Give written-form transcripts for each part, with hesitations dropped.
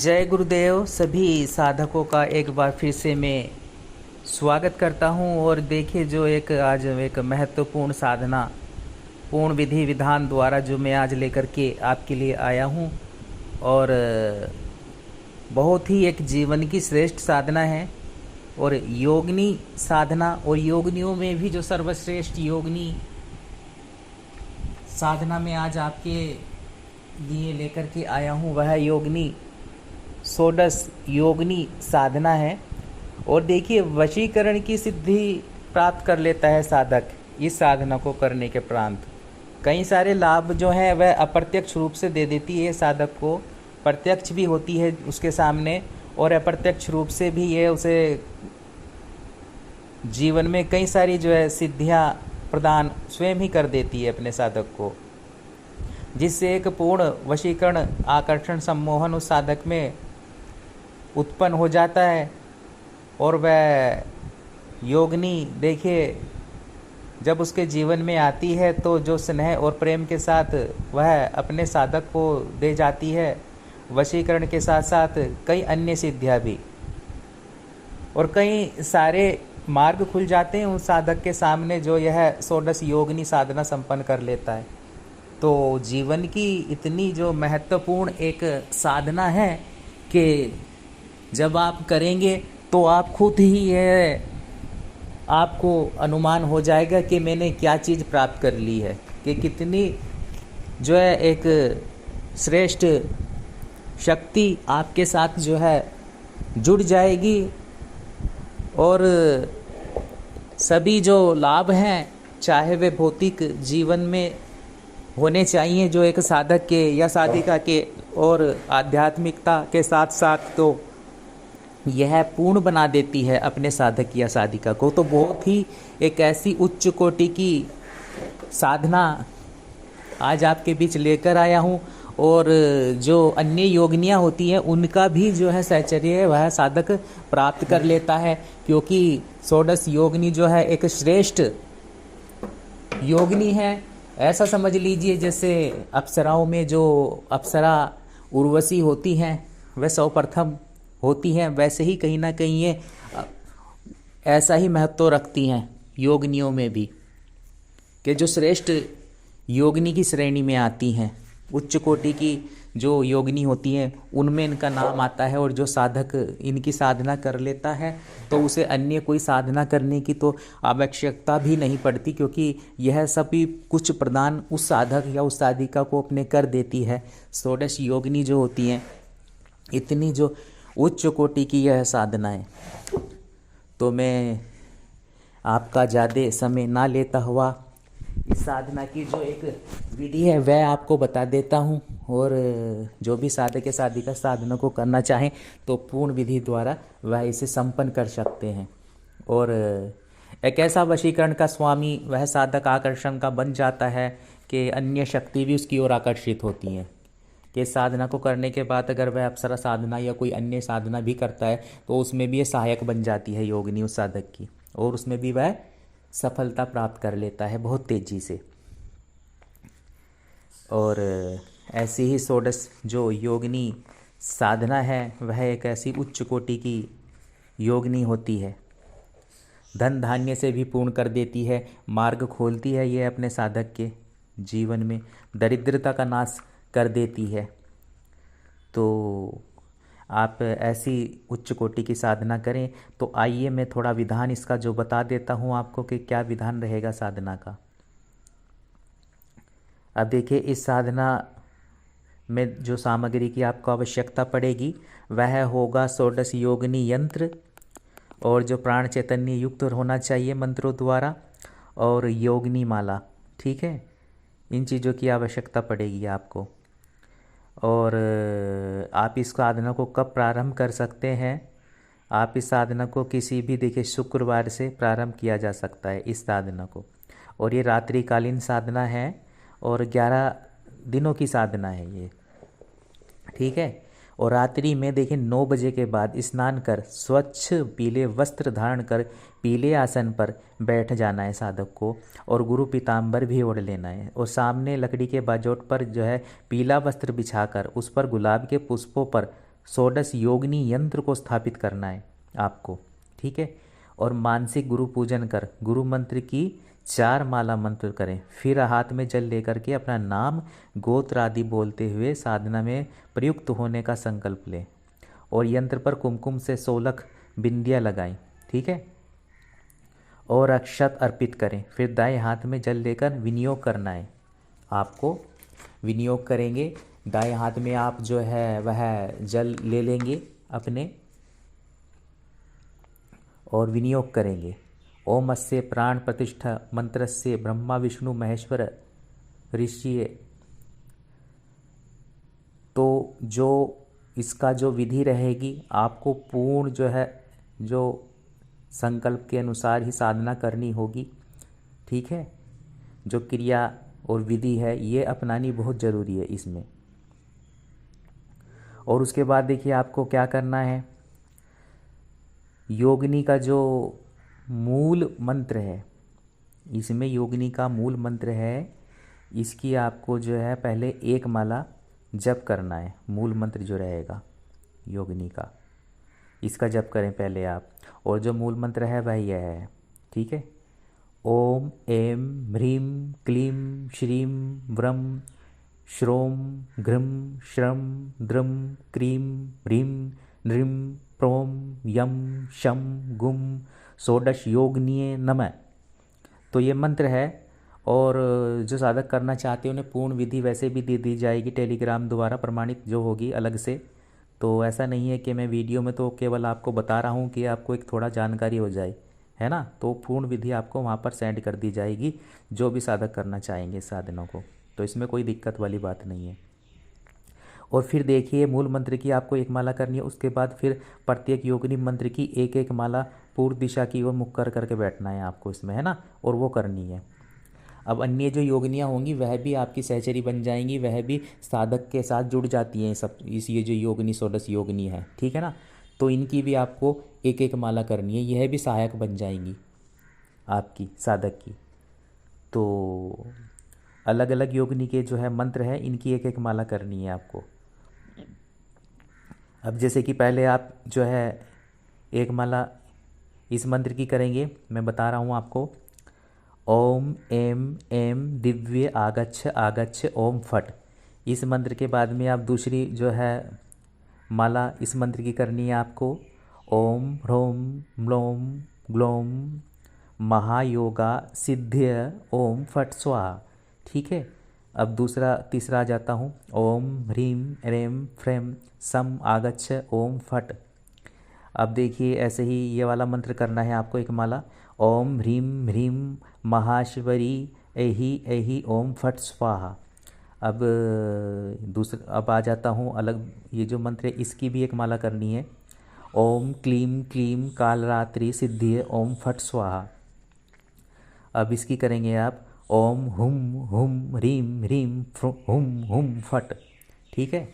जय गुरुदेव। सभी साधकों का एक बार फिर से मैं स्वागत करता हूं। और देखिए, जो आज एक महत्वपूर्ण साधना पूर्ण विधि विधान द्वारा जो मैं आज लेकर के आपके लिए आया हूं, और बहुत ही एक जीवन की श्रेष्ठ साधना है। और योगिनी साधना, और योगिनियों में भी जो सर्वश्रेष्ठ योगिनी साधना में आज आपके लिए लेकर के आया हूं, वह योगिनी षोडश योगिनी साधना है। और देखिए, वशीकरण की सिद्धि प्राप्त कर लेता है साधक इस साधना को करने के उपरांत। कई सारे लाभ जो हैं वह अप्रत्यक्ष रूप से दे देती है साधक को, प्रत्यक्ष भी होती है उसके सामने, और अप्रत्यक्ष रूप से भी ये उसे जीवन में कई सारी जो है सिद्धियां प्रदान स्वयं ही कर देती है अपने साधक को, जिससे एक पूर्ण वशीकरण आकर्षण सम्मोहन उस साधक में उत्पन्न हो जाता है। और वह योगिनी देखिए, जब उसके जीवन में आती है तो जो स्नेह और प्रेम के साथ वह अपने साधक को दे जाती है, वशीकरण के साथ साथ कई अन्य सिद्धियां भी, और कई सारे मार्ग खुल जाते हैं उस साधक के सामने जो यह षोडश योगिनी साधना संपन्न कर लेता है। तो जीवन की इतनी जो महत्वपूर्ण एक साधना है कि जब आप करेंगे तो आप खुद ही यह आपको अनुमान हो जाएगा कि मैंने क्या चीज़ प्राप्त कर ली है, कि कितनी जो है एक श्रेष्ठ शक्ति आपके साथ जो है जुड़ जाएगी। और सभी जो लाभ हैं, चाहे वे भौतिक जीवन में होने चाहिए जो एक साधक के या साधिका के, और आध्यात्मिकता के साथ साथ तो यह पूर्ण बना देती है अपने साधक या साधिका को। तो बहुत ही एक ऐसी उच्च कोटि की साधना आज आपके बीच लेकर आया हूँ। और जो अन्य योगिनियाँ होती हैं उनका भी जो है साहचर्य वह साधक प्राप्त कर लेता है, क्योंकि षोडश योगिनी जो है एक श्रेष्ठ योगिनी है। ऐसा समझ लीजिए जैसे अप्सराओं में जो अप्सरा उर्वशी होती हैं वह सर्वप्रथम होती हैं, वैसे ही कहीं ना कहीं ये ऐसा ही महत्व रखती हैं योगिनियों में भी, कि जो श्रेष्ठ योगिनी की श्रेणी में आती हैं, उच्च कोटि की जो योगिनी होती हैं उनमें इनका नाम आता है। और जो साधक इनकी साधना कर लेता है तो उसे अन्य कोई साधना करने की तो आवश्यकता भी नहीं पड़ती, क्योंकि यह सभी कुछ प्रदान उस साधक या उस साधिका को अपने कर देती है। षोडश योगिनी जो होती हैं, इतनी जो उच्च कोटि की यह साधना है। तो मैं आपका ज़्यादा समय ना लेता हुआ इस साधना की जो एक विधि है वह आपको बता देता हूँ। और जो भी साधक या साधिका साधना को करना चाहें तो पूर्ण विधि द्वारा वह इसे संपन्न कर सकते हैं। और एक ऐसा वशीकरण का स्वामी वह साधक आकर्षण का बन जाता है कि अन्य शक्ति भी उसकी ओर आकर्षित होती हैं, कि साधना को करने के बाद अगर वह अप्सरा साधना या कोई अन्य साधना भी करता है तो उसमें भी ये सहायक बन जाती है योगिनी उस साधक की, और उसमें भी वह सफलता प्राप्त कर लेता है बहुत तेज़ी से। और ऐसी ही षोडश जो योगिनी साधना है वह एक ऐसी उच्च कोटि की योगिनी होती है, धन धान्य से भी पूर्ण कर देती है, मार्ग खोलती है ये अपने साधक के जीवन में, दरिद्रता का नाश कर देती है। तो आप ऐसी उच्च कोटि की साधना करें। तो आइए मैं थोड़ा विधान इसका जो बता देता हूँ आपको कि क्या विधान रहेगा साधना का। अब देखिए, इस साधना में जो सामग्री की आपको आवश्यकता पड़ेगी वह होगा षोडश योगिनी यंत्र, और जो प्राण चैतन्य युक्त होना चाहिए मंत्रों द्वारा, और योगिनी माला। ठीक है, इन चीज़ों की आवश्यकता पड़ेगी आपको। और आप इस साधना को कब प्रारंभ कर सकते हैं? आप इस साधना को किसी भी देखिए शुक्रवार से प्रारंभ किया जा सकता है इस साधना को। और ये रात्रिकालीन साधना है और 11 दिनों की साधना है ये। ठीक है, और रात्रि में देखिए 9 बजे के बाद स्नान कर स्वच्छ पीले वस्त्र धारण कर पीले आसन पर बैठ जाना है साधक को, और गुरु पीताम्बर भी ओढ़ लेना है। और सामने लकड़ी के बाजोट पर जो है पीला वस्त्र बिछाकर उस पर गुलाब के पुष्पों पर षोडश योगिनी यंत्र को स्थापित करना है आपको, ठीक है। और मानसिक गुरु पूजन कर गुरु मंत्र की 4 माला मंत्र करें। फिर हाथ में जल लेकर के अपना नाम गोत्र आदि बोलते हुए साधना में प्रयुक्त होने का संकल्प लें और यंत्र पर कुमकुम से 16 बिंदियाँ लगाएं, ठीक है। और अक्षत अर्पित करें। फिर दाएं हाथ में जल लेकर विनियोग करना है आपको। विनियोग करेंगे, दाएं हाथ में आप जो है वह जल ले लेंगे अपने और विनियोग करेंगे। ओम अस्य प्राण प्रतिष्ठा मंत्रस्य ब्रह्मा विष्णु महेश्वर ऋषि। तो जो इसका जो विधि रहेगी आपको पूर्ण जो है जो संकल्प के अनुसार ही साधना करनी होगी, ठीक है। जो क्रिया और विधि है ये अपनानी बहुत ज़रूरी है इसमें। और उसके बाद देखिए आपको क्या करना है, योगिनी का जो मूल मंत्र है, इसमें योगिनी का मूल मंत्र है, इसकी आपको जो है पहले 1 माला जप करना है। मूल मंत्र जो रहेगा योगिनी का, इसका जप करें पहले आप। और जो मूल मंत्र है वह यह है, ठीक है। ओम ऐं ह्रीं क्लीं श्रीं व्रं श्रों घ्रं श्रं द्रं क्रीं ह्रीं नृं प्रों यं शं गुं षोडश योगिन्ये नमः। तो ये मंत्र है और जो साधक करना चाहते हैं उन्हें पूर्ण विधि वैसे भी दे दी जाएगी टेलीग्राम द्वारा प्रमाणित जो होगी अलग से। तो ऐसा नहीं है कि मैं वीडियो में तो केवल आपको बता रहा हूँ कि आपको एक थोड़ा जानकारी हो जाए, है ना। तो पूर्ण विधि आपको वहाँ पर सेंड कर दी जाएगी जो भी साधक करना चाहेंगे साधनों को। तो इसमें कोई दिक्कत वाली बात नहीं है। और फिर देखिए मूल मंत्र की आपको 1 माला करनी है। उसके बाद फिर प्रत्येक योगिनी मंत्र की 1-1 माला पूर्व दिशा की ओर मुख कर करके बैठना है आपको इसमें, है ना। और वो करनी है। अब अन्य जो योगिनियाँ होंगी वह भी आपकी सहचरी बन जाएंगी, वह भी साधक के साथ जुड़ जाती हैं सब ये जो योगिनी षोडश योगिनी है, ठीक है ना। तो इनकी भी आपको 1-1 माला करनी है, यह भी सहायक बन जाएंगी आपकी साधक की। तो अलग अलग योगिनी के जो है मंत्र है इनकी 1-1 माला करनी है आपको। अब जैसे कि पहले आप जो है 1 माला इस मंत्र की करेंगे, मैं बता रहा हूँ आपको। ओम ऐं ऐं दिव्य आगच्छ आगच्छ ओम फट। इस मंत्र के बाद में आप दूसरी जो है माला इस मंत्र की करनी है आपको। ओम ह्रों म्लों ग्लों महायोगा सिद्ध्य ओम फट स्वाहा, ठीक है। अब तीसरा आ जाता हूँ। ओम ह्रीं ह्रें फ्रें सम आगच्छ ओम फट। अब देखिए ऐसे ही ये वाला मंत्र करना है आपको 1 माला। ओम ह्रीं ह्रीं महाश्वरी एहि एहि ओम फट स्वाहा। अब आ जाता हूँ अलग ये जो मंत्र है इसकी भी 1 माला करनी है। ओम क्लीं क्लीं कालरात्रि सिद्धिये ओम फट स्वाहा। अब इसकी करेंगे आप। ओम हुम हुम ह्रीं ह्रीं हुम हुम फट, ठीक है।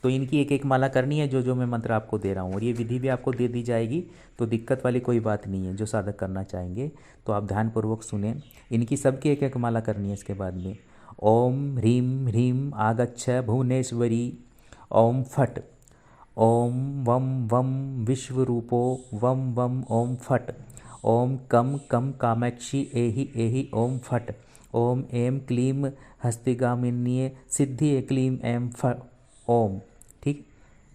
तो इनकी 1-1 माला करनी है जो मैं मंत्र आपको दे रहा हूँ। और ये विधि भी आपको दे दी जाएगी, तो दिक्कत वाली कोई बात नहीं है। जो साधक करना चाहेंगे तो आप ध्यानपूर्वक सुने। इनकी सबकी 1-1 माला करनी है। इसके बाद में ओम ह्रीं ह्रीं आगच्छ भुवनेश्वरी ओम फट। ओम वम वम विश्वरूपो वम वम ओम फट। ओम कम कम कामाक्षी एहि एहि ओम फट। ओम ऐं क्लीं हस्तिगामिन्ये सिद्धिये क्लीं ऐं फट ओम, ठीक।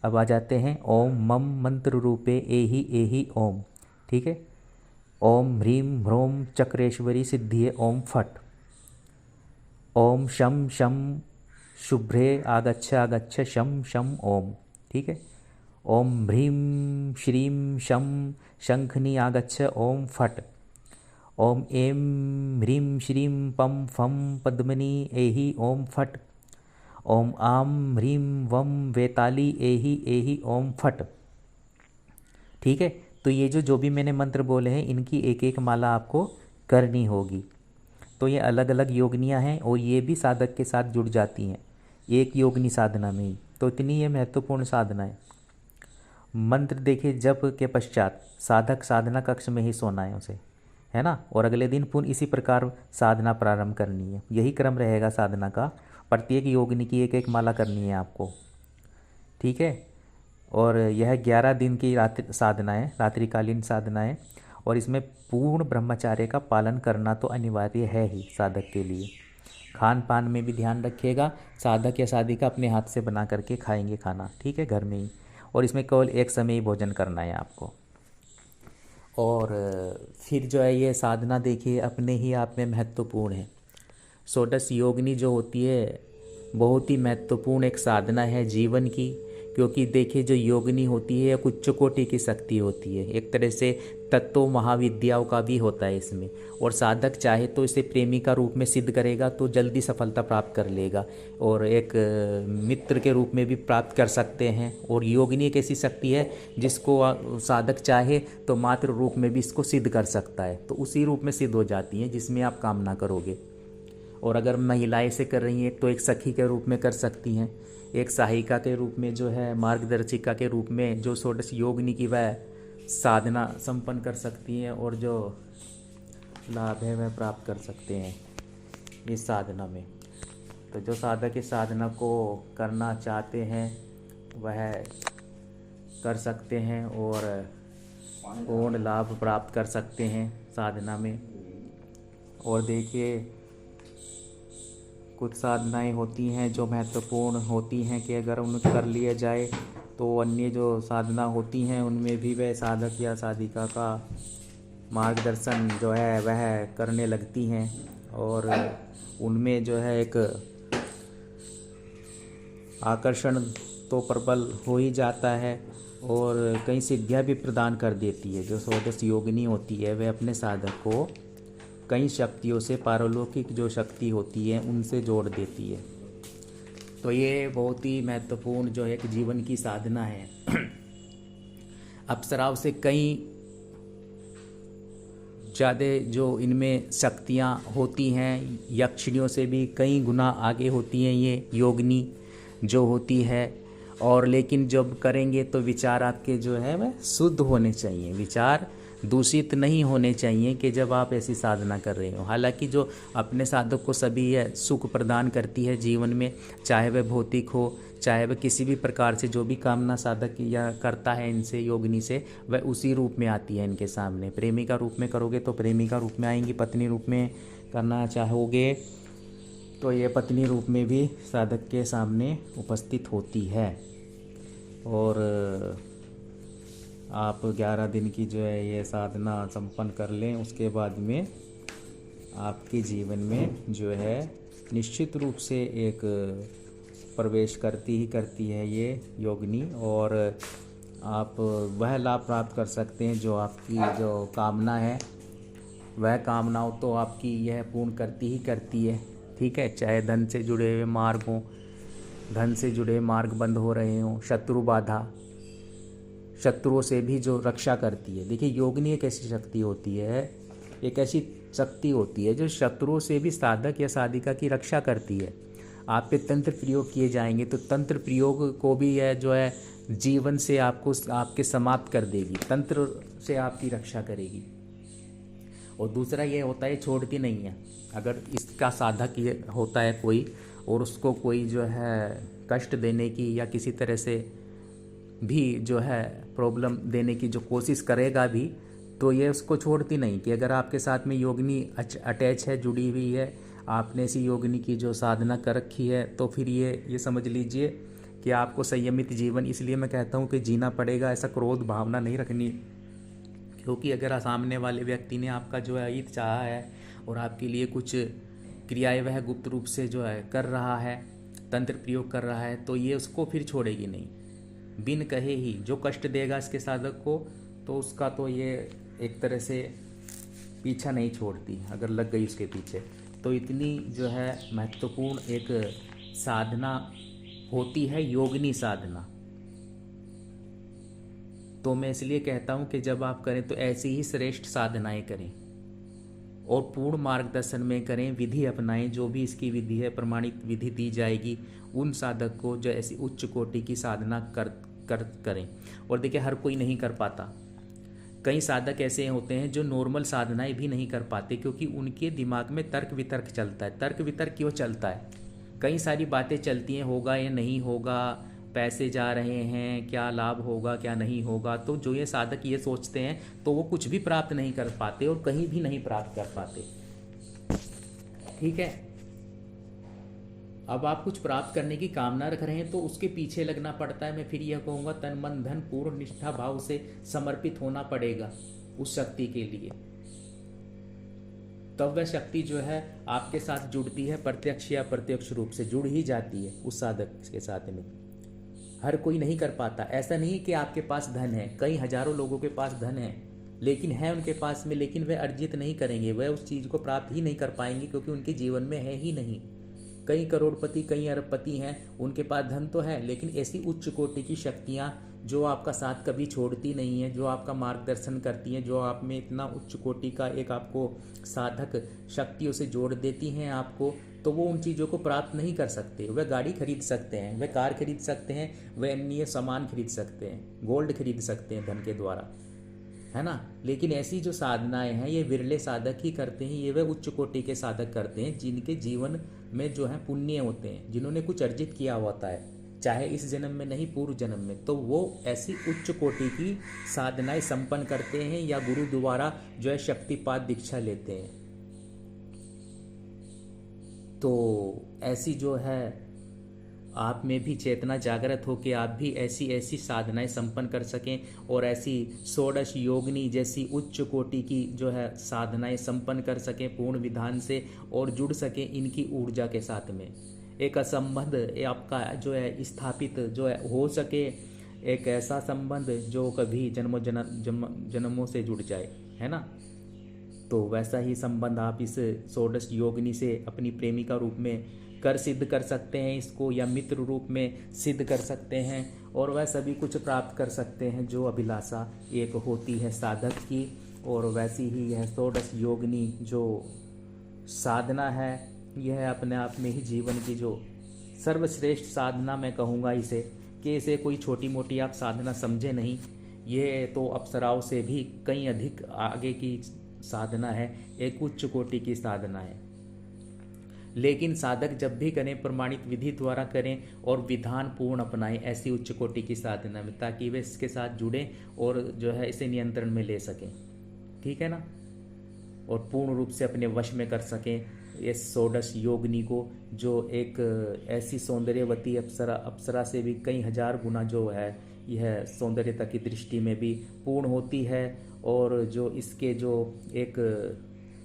अब आ जाते हैं ओम मम मंत्र रूपे एहि एहि ओम, ठीक है। ओम ह्रीं ह्रों चक्रेश्वरी सिद्धिये ओम फट। ओम शम शम शुभ्रे आगच्छ आगच्छ शम शम ओम, ठीक है। ओम ह्रीं श्रीं शम शंखनी आगच्छ ओम फट। ओम ऐं ह्रीं श्रीं पम फम पद्मनी एहि ओम फट। ओम आम ह्रीं वम वेताली एहि एहि ओम फट, ठीक है। तो ये जो भी मैंने मंत्र बोले हैं इनकी 1-1 माला आपको करनी होगी। तो ये अलग अलग योगिनियाँ हैं और ये भी साधक के साथ जुड़ जाती हैं एक योगिनी साधना में ही। तो इतनी ये महत्वपूर्ण साधना है। मंत्र देखिए जप के पश्चात साधक साधना कक्ष में ही सोना है उसे, है ना। और अगले दिन पुनः इसी प्रकार साधना प्रारंभ करनी है। यही क्रम रहेगा साधना का। प्रत्येक योगिनी की 1-1 माला करनी है आपको, ठीक है। और यह 11 दिन की साधना है, रात्रिकालीन साधना है। और इसमें पूर्ण ब्रह्मचर्य का पालन करना तो अनिवार्य है ही साधक के लिए। खान पान में भी ध्यान रखिएगा, साधक या साधिका अपने हाथ से बना करके खाएंगे खाना, ठीक है, घर में ही। और इसमें केवल एक समय ही भोजन करना है आपको। और फिर जो है ये साधना देखिए अपने ही आप में महत्वपूर्ण है। षोडश योगिनी जो होती है बहुत ही महत्वपूर्ण एक साधना है जीवन की, क्योंकि देखिए जो योगिनी होती है उच्च कोटि की शक्ति होती है, एक तरह से तत्व महाविद्याओं का भी होता है इसमें। और साधक चाहे तो इसे प्रेमी का रूप में सिद्ध करेगा तो जल्दी सफलता प्राप्त कर लेगा, और एक मित्र के रूप में भी प्राप्त कर सकते हैं। और योगिनी एक ऐसी शक्ति है जिसको साधक चाहे तो मात्र रूप में भी इसको सिद्ध कर सकता है, तो उसी रूप में सिद्ध हो जाती है जिसमें आप कामना करोगे। और अगर महिलाएं से कर रही हैं तो एक सखी के रूप में कर सकती हैं, एक सहायिका के रूप में जो है मार्गदर्शिका के रूप में जो षोडश योगिनी की वह साधना संपन्न कर सकती हैं, और जो लाभ है वह प्राप्त कर सकते हैं इस साधना में। तो जो साधक इस साधना को करना चाहते हैं वह कर सकते हैं और पूर्ण लाभ प्राप्त कर सकते हैं साधना में। और देखिए कुछ साधनाएं होती हैं जो महत्वपूर्ण होती हैं कि अगर उन्हें कर लिया जाए तो अन्य जो साधना होती हैं उनमें भी वह साधक या साधिका का मार्गदर्शन जो है वह करने लगती हैं, और उनमें जो है एक आकर्षण तो प्रबल हो ही जाता है, और कई सिद्धियां भी प्रदान कर देती है। जो षोडश योगिनी होती है वह अपने साधक को कई शक्तियों से, पारलौकिक जो शक्ति होती है उनसे जोड़ देती है। तो ये बहुत ही महत्वपूर्ण जो है एक जीवन की साधना है। अप्सराओं से कई ज़्यादा जो इनमें शक्तियाँ होती हैं, यक्षिणियों से भी कई गुना आगे होती हैं ये योगिनी जो होती है। और लेकिन जब करेंगे तो विचार आपके जो है वह शुद्ध होने चाहिए, विचार दूषित नहीं होने चाहिए कि जब आप ऐसी साधना कर रहे हो। हालांकि जो अपने साधक को सभी यह सुख प्रदान करती है जीवन में, चाहे वह भौतिक हो चाहे वह किसी भी प्रकार से जो भी कामना साधक या करता है इनसे योगिनी से, वह उसी रूप में आती है इनके सामने। प्रेमी का रूप में करोगे तो प्रेमी का रूप में आएंगी, पत्नी रूप में करना चाहोगे तो ये पत्नी रूप में भी साधक के सामने उपस्थित होती है। और आप 11 दिन की जो है ये साधना संपन्न कर लें, उसके बाद में आपके जीवन में जो है निश्चित रूप से एक प्रवेश करती है ये योगिनी, और आप वह लाभ प्राप्त कर सकते हैं जो आपकी जो कामना है वह कामनाओं तो आपकी यह पूर्ण करती है, ठीक है। चाहे धन से जुड़े हुए मार्ग हों, धन से जुड़े मार्ग बंद हो रहे हों, शत्रु बाधा, शत्रुओं से भी जो रक्षा करती है। देखिए योगिनी एक ऐसी शक्ति होती है, एक ऐसी शक्ति होती है जो शत्रुओं से भी साधक या साधिका की रक्षा करती है। आप पे तंत्र प्रयोग किए जाएंगे तो तंत्र प्रयोग को भी यह जो है जीवन से आपको आपके समाप्त कर देगी, तंत्र से आपकी रक्षा करेगी। और दूसरा ये होता है छोड़ती नहीं है। अगर इसका साधक ये होता है कोई और उसको कोई जो है कष्ट देने की या किसी तरह से भी जो है प्रॉब्लम देने की जो कोशिश करेगा भी, तो ये उसको छोड़ती नहीं। कि अगर आपके साथ में योगिनी अटैच है, जुड़ी हुई है, आपने ऐसी योगिनी की जो साधना कर रखी है, तो फिर ये समझ लीजिए कि आपको संयमित जीवन, इसलिए मैं कहता हूँ कि जीना पड़ेगा। ऐसा क्रोध भावना नहीं रखनी, क्योंकि अगर सामने वाले व्यक्ति ने आपका जो है हित चाहा है और आपके लिए कुछ क्रियाएं वह गुप्त रूप से जो है कर रहा है, तंत्र प्रयोग कर रहा है, तो ये उसको फिर छोड़ेगी नहीं। बिन कहे ही जो कष्ट देगा इसके साधक को, तो उसका तो ये एक तरह से पीछा नहीं छोड़ती अगर लग गई उसके पीछे। तो इतनी जो है महत्वपूर्ण एक साधना होती है योगिनी साधना। तो मैं इसलिए कहता हूँ कि जब आप करें तो ऐसी ही श्रेष्ठ साधनाएं करें और पूर्ण मार्गदर्शन में करें, विधि अपनाएं। जो भी इसकी विधि है, प्रमाणित विधि दी जाएगी उन साधक को जो ऐसी उच्च कोटि की साधना करें। और देखिए हर कोई नहीं कर पाता। कई साधक ऐसे होते हैं जो नॉर्मल साधनाएं भी नहीं कर पाते, क्योंकि उनके दिमाग में तर्क वितर्क चलता है। तर्क वितर्क क्यों चलता है? कई सारी बातें चलती हैं, होगा या नहीं होगा, पैसे जा रहे हैं, क्या लाभ होगा क्या नहीं होगा। तो जो ये साधक ये सोचते हैं तो वो कुछ भी प्राप्त नहीं कर पाते और कहीं भी नहीं प्राप्त कर पाते। ठीक है। अब आप कुछ प्राप्त करने की कामना रख रहे हैं तो उसके पीछे लगना पड़ता है। मैं फिर यह कहूँगा, तन मन धन पूर्ण निष्ठा भाव से समर्पित होना पड़ेगा उस शक्ति के लिए। तब वह शक्ति जो है आपके साथ जुड़ती है, प्रत्यक्ष या प्रत्यक्ष रूप से जुड़ ही जाती है उस साधक के साथ में। हर कोई नहीं कर पाता। ऐसा नहीं कि आपके पास धन है, कई हजारों लोगों के पास धन है, लेकिन है उनके पास में, लेकिन वे अर्जित नहीं करेंगे, वह उस चीज़ को प्राप्त ही नहीं कर पाएंगे क्योंकि उनके जीवन में है ही नहीं। कई करोड़पति, कई अरबपति हैं, उनके पास धन तो है, लेकिन ऐसी उच्च कोटि की शक्तियाँ जो आपका साथ कभी छोड़ती नहीं है, जो आपका मार्गदर्शन करती हैं, जो आप में इतना उच्च कोटि का एक आपको साधक शक्तियों से जोड़ देती हैं आपको, तो वो उन चीज़ों को प्राप्त नहीं कर सकते। वह गाड़ी खरीद सकते हैं, वह कार खरीद सकते हैं, वह अन्य सामान खरीद सकते हैं, गोल्ड खरीद सकते हैं धन के द्वारा, है ना। लेकिन ऐसी जो साधनाएं हैं ये विरले साधक ही करते हैं। ये वह उच्च कोटि के साधक करते हैं जिनके जीवन में जो है पुण्य होते हैं, जिन्होंने कुछ अर्जित किया होता है, चाहे इस जन्म में नहीं पूर्व जन्म में, तो वो ऐसी उच्च कोटि की साधनाएं संपन्न करते हैं या गुरु द्वारा जो है शक्तिपात दीक्षा लेते हैं। तो ऐसी जो है आप में भी चेतना जागृत हो कि आप भी ऐसी ऐसी साधनाएं संपन्न कर सकें और ऐसी षोडश योगिनी जैसी उच्च कोटि की जो है साधनाएं संपन्न कर सकें पूर्ण विधान से और जुड़ सकें इनकी ऊर्जा के साथ में। एक संबंध आपका जो है स्थापित जो है हो सके, एक ऐसा संबंध जो कभी जन्मों से जुड़ जाए, है ना। तो वैसा ही संबंध आप इस षोडश योगिनी से अपनी प्रेमिका रूप में कर सिद्ध कर सकते हैं इसको, या मित्र रूप में सिद्ध कर सकते हैं, और वह सभी कुछ प्राप्त कर सकते हैं जो अभिलाषा एक होती है साधक की। और वैसी ही यह षोडश योगिनी जो साधना है, यह अपने आप में ही जीवन की जो सर्वश्रेष्ठ साधना मैं कहूँगा इसे, कि इसे कोई छोटी मोटी आप साधना समझे नहीं। ये तो अप्सराओं से भी कहीं अधिक आगे की साधना है, एक उच्च कोटि की साधना है। लेकिन साधक जब भी करें प्रमाणित विधि द्वारा करें और विधान पूर्ण अपनाएं ऐसी उच्च कोटि की साधना में, ताकि वे इसके साथ जुड़ें और जो है इसे नियंत्रण में ले सकें। ठीक है ना। और पूर्ण रूप से अपने वश में कर सकें इस षोडश योगिनी को, जो एक ऐसी सौंदर्यवती अप्सरा से भी कई हजार गुना जो है यह सौंदर्यता की दृष्टि में भी पूर्ण होती है। और जो इसके जो एक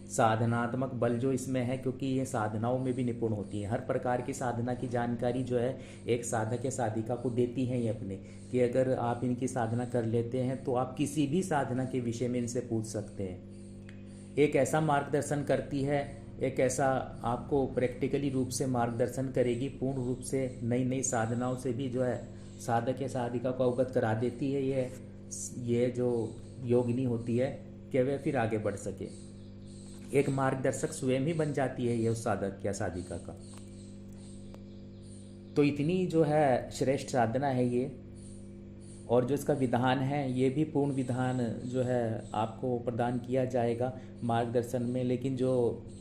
साधनात्मक बल जो इसमें है, क्योंकि ये साधनाओं में भी निपुण होती है, हर प्रकार की साधना की जानकारी जो है एक साधक या साधिका को देती हैं ये अपने, कि अगर आप इनकी साधना कर लेते हैं तो आप किसी भी साधना के विषय में इनसे पूछ सकते हैं। एक ऐसा मार्गदर्शन करती है, एक ऐसा आपको प्रैक्टिकली रूप से मार्गदर्शन करेगी, पूर्ण रूप से नई नई साधनाओं से भी जो है साधक या साधिका को अवगत करा देती है ये जो योगिनी होती है, कि वह फिर आगे बढ़ सके। एक मार्गदर्शक स्वयं ही बन जाती है ये उस साधक या साधिका का। तो इतनी जो है श्रेष्ठ साधना है ये, और जो इसका विधान है ये भी पूर्ण विधान जो है आपको प्रदान किया जाएगा मार्गदर्शन में। लेकिन जो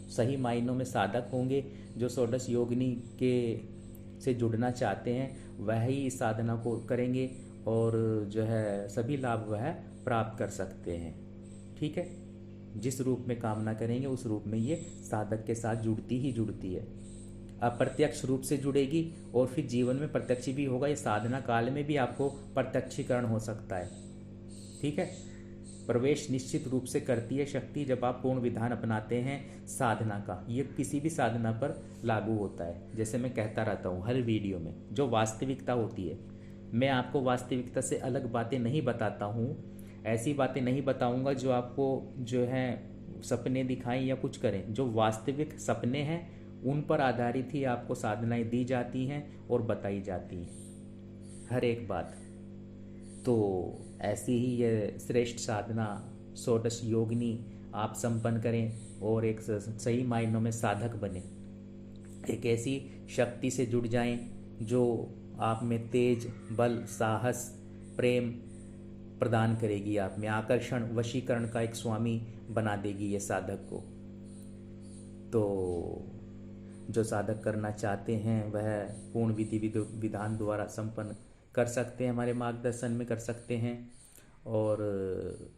सही मायनों में साधक होंगे, जो षोडश योगिनी के से जुड़ना चाहते हैं, वह ही इस साधना को करेंगे और जो है सभी लाभ वह प्राप्त कर सकते हैं। ठीक है। जिस रूप में कामना करेंगे उस रूप में ये साधक के साथ जुड़ती ही जुड़ती है। अप्रत्यक्ष रूप से जुड़ेगी और फिर जीवन में प्रत्यक्ष भी होगा। ये साधना काल में भी आपको प्रत्यक्षीकरण हो सकता है। ठीक है। प्रवेश निश्चित रूप से करती है शक्ति जब आप पूर्ण विधान अपनाते हैं साधना का। ये किसी भी साधना पर लागू होता है। जैसे मैं कहता रहता हूँ हर वीडियो में, जो वास्तविकता होती है, मैं आपको वास्तविकता से अलग बातें नहीं बताता हूँ। ऐसी बातें नहीं बताऊंगा जो आपको जो है सपने दिखाएं या कुछ करें। जो वास्तविक सपने हैं उन पर आधारित ही आपको साधनाएं दी जाती हैं और बताई जाती हैं हर एक बात। तो ऐसी ही ये श्रेष्ठ साधना षोडश योगिनी आप संपन्न करें और एक सही मायनों में साधक बने। एक ऐसी शक्ति से जुड़ जाएं जो आप में तेज, बल, साहस, प्रेम प्रदान करेगी, आप में आकर्षण, वशीकरण का एक स्वामी बना देगी ये साधक को। तो जो साधक करना चाहते हैं वह पूर्ण विधि विधान द्वारा संपन्न कर सकते हैं, हमारे मार्गदर्शन में कर सकते हैं, और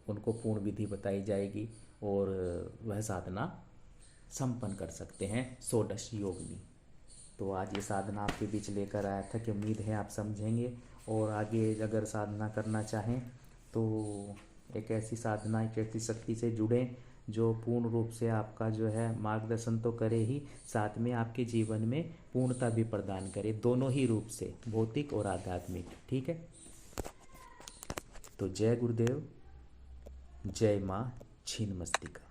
उनको पूर्ण विधि बताई जाएगी और वह साधना संपन्न कर सकते हैं षोडश योगिनी। तो आज ये साधना आपके बीच लेकर आया था कि उम्मीद है आप समझेंगे, और आगे अगर साधना करना चाहें तो एक ऐसी साधना, एक ऐसी शक्ति से जुड़ें जो पूर्ण रूप से आपका जो है मार्गदर्शन तो करे ही, साथ में आपके जीवन में पूर्णता भी प्रदान करे, दोनों ही रूप से, भौतिक और आध्यात्मिक। ठीक है, तो जय गुरुदेव, जय माँ छिन्नमस्तिका।